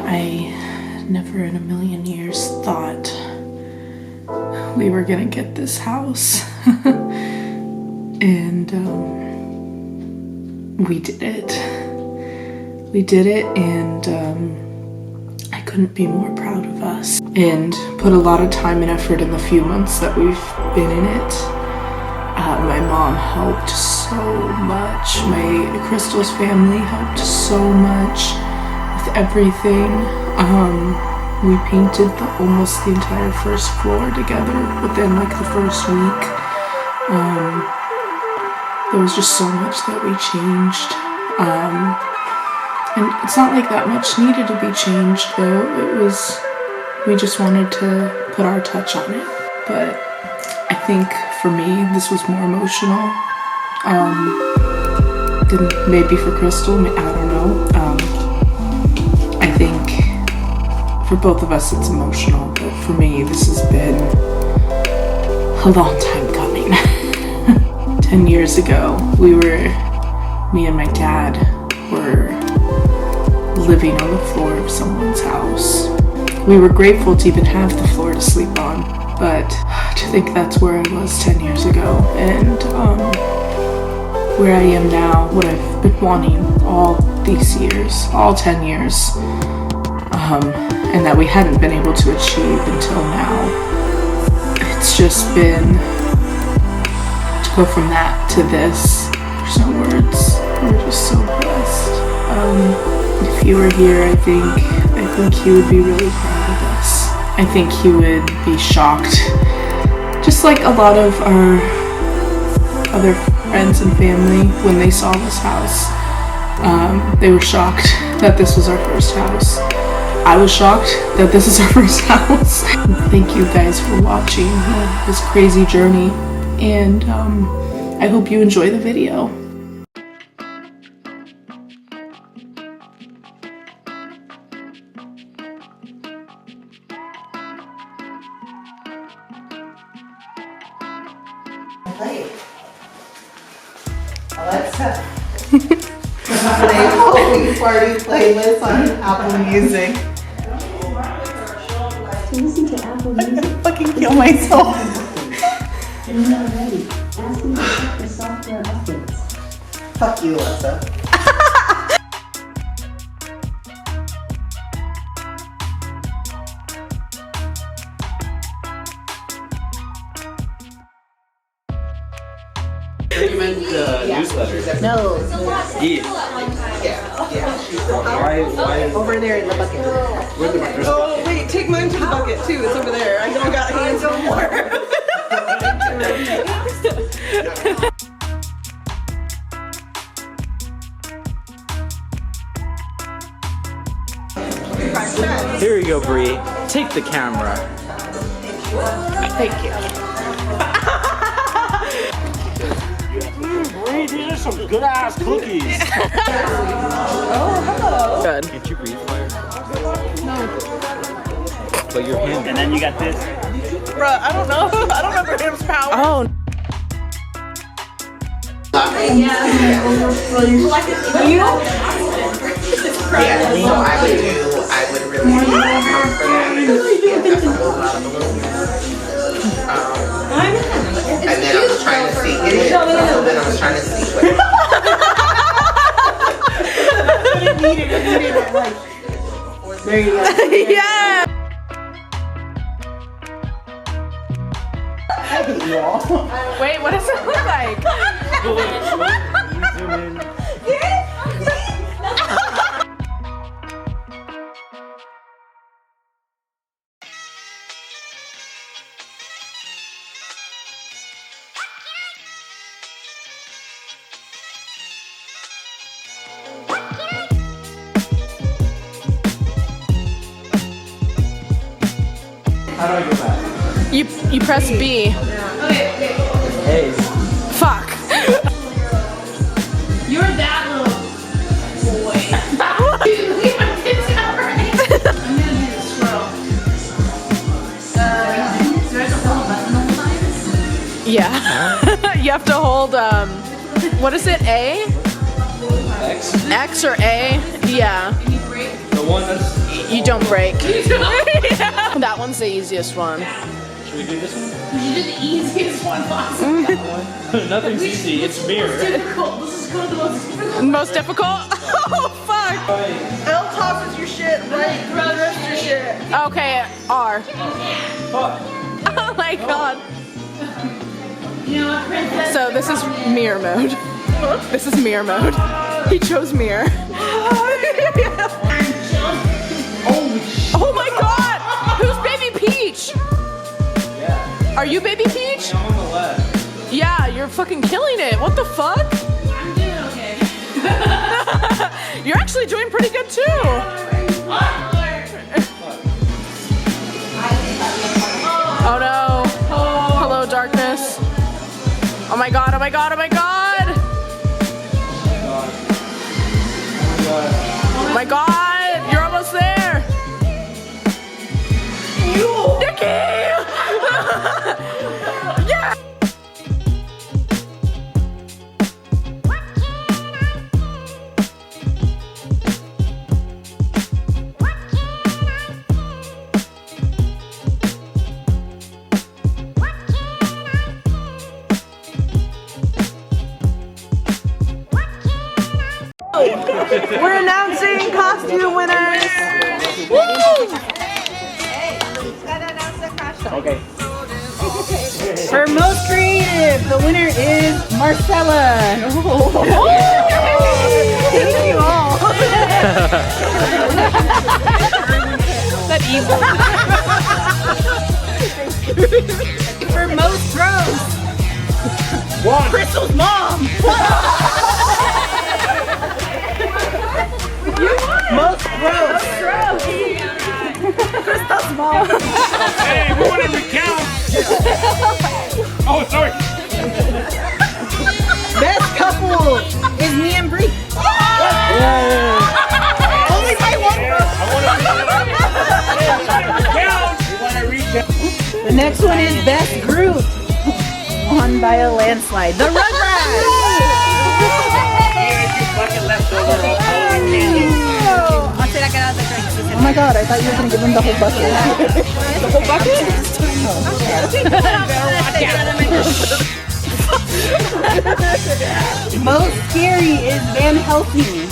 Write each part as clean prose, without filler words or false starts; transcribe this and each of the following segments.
I never in a million years thought we were gonna get this house. And we did it. We did it, and I couldn't be more proud of us. And put a lot of time and effort in the few months that we've been in it. My mom helped so much. Crystal's family helped so much with everything. We painted almost the entire first floor together within like the first week. There was just so much that we changed. And it's not like that much needed to be changed though. We just wanted to put our touch on it. But I think for me, this was more emotional. Maybe for Crystal, I don't know. I think for both of us it's emotional, but for me, this has been a long time coming. 10 years ago, me and my dad were living on the floor of someone's house. We were grateful to even have the floor to sleep on, but to think that's where I was 10 years ago, and where I am now, what I've been wanting all these years, all 10 years, and that we hadn't been able to achieve until now. It's just been, to go from that to this, there's no words. We're just so blessed. If you were here, I think he would be really proud of us. I think he would be shocked, just like a lot of our other friends and family when they saw this house. They were shocked that this was our first house. I was shocked that this is our first house. Thank you guys for watching this crazy journey, and I hope you enjoy the video. Alexa, play Halloween Party playlist on Apple Music. To listen to Apple Music, I'm fucking kill myself. when you are ready, ask me to check the software updates. Fuck you, Alexa. Recommend newsletter. No. Yeah. Why? Over there in the bucket. Where's the bucket? Oh, wait, take mine to the bucket too. It's over there. I don't got hands anymore. Here you go, Bree. Take the camera. Thank you. Bree, these are some good ass cookies. Oh, hello. Good. Can't you breathe fire? No. But you're him. And then you got this. Bruh, I don't know. I don't remember him's power. Oh. Yeah, so I would really for that. Yeah, that's a whole lot of balloons. And then I was trying to see it. So then I was trying to see what. There you go. Yeah. I hate you all. Wait, what does it look like? Zoom in. How do I go back? You press B. Hey. Fuck. You're that little boy. Dude, we have kids now, right? I'm gonna do the swirl. Do I have to hold a button the whole time? Yeah. You have to hold, what is it, A? X? X or A? Yeah. Can you break? So one that's. You don't break. That one's the easiest one. Should we do this one? You did the easiest one possible. Nothing's easy. It's mirror. Difficult. This is kind of the most difficult. Most difficult? Oh, fuck. L tosses your shit, right? Thrust your shit. Okay, R. Fuck. Oh my god. You know what, princess? So this is mirror mode. This is mirror mode. He chose mirror. Oh my god! Who's Baby Peach? Yeah. Are you Baby Peach? I'm on the left. Yeah, you're fucking killing it. What the fuck? I'm doing okay. You're actually doing pretty good too. Oh no. Hello, darkness. Oh my god, oh my god, oh my god! Oh my god, you're almost there! Nikki! Yeah! We're announcing costume winners. Okay. For most creative, the winner is Marcella. Thank you all. That evil. For most gross, One. Crystal's mom. Most gross. Crystal's mom. Hey, we want to recount. Oh, sorry. Best couple is me and Bree. Only by one group. The next one is best group. Won by a landslide. The Rugrats. Oh my god, I thought you were going to give them the whole bucket. The whole bucket? Most scary is Van Helsing.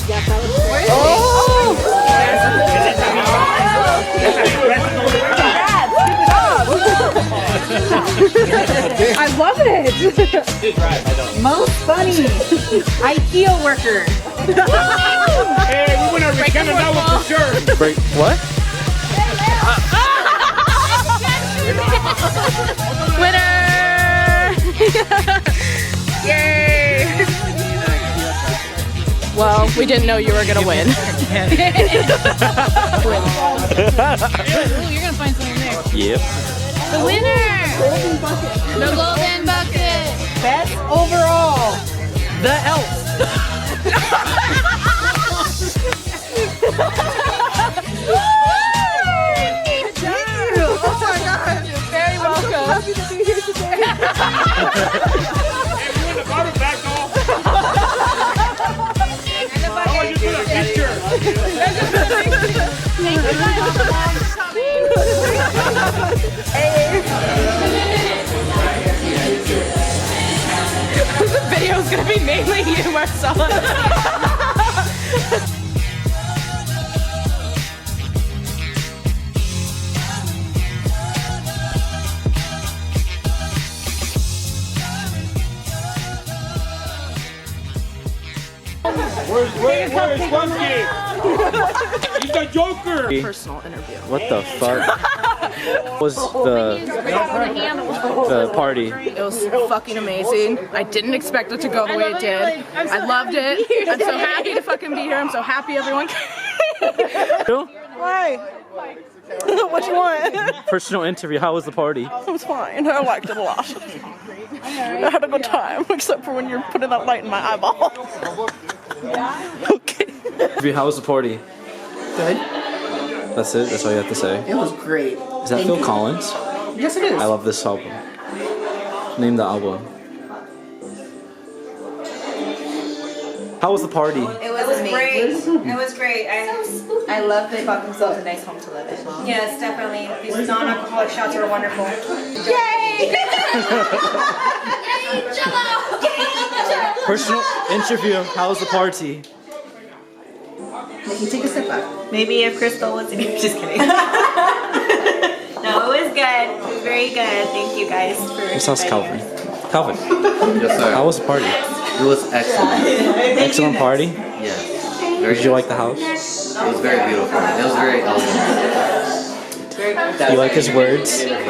I love it. Most funny, IKEA worker. Hey, we want to recount that one for sure. Break what? Winner! Yay! Well, we didn't know you were gonna win. You're gonna find something there. Yep. The winner! The golden bucket! Best overall, the elf. Oh my god! You're very welcome. Happy to be here today. Hey, we want the bottle back, doll. I want you to put a picture. The video's gonna be mainly you, Marcella. Where's Funky? He's the Joker. Personal interview. What the fuck was the party? It was fucking amazing. I didn't expect it to go the way it did. I loved it. I'm so happy to fucking be here. I'm so happy everyone came. Why? What you want? Personal interview. How was the party? It was fine. I liked it a lot. I had a good time, except for when you're putting that light in my eyeball. Okay. How was the party? Good. That's it? That's all you have to say? It was great. Is that Phil Collins? Yes, it is. I love this album. Name the album. How was the party? It was great. It was great. I love they bought themselves a nice home to live in. Yes, definitely. These non-alcoholic shots are wonderful. Yay! Personal interview. How was the party? You take a sip up. Maybe if Crystal was in here. Just kidding. No, it was good. It was very good. Thank you guys for This house Calvin. Calvin, Yes, sir. how was the party? It was excellent. Excellent party. Yes. Did you like the house? It was very beautiful. It was very elegant. Do you like his words? That's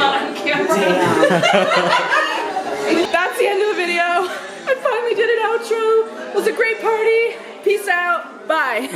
the end of the video. I finally did an outro. It was a great party. Peace out. Bye.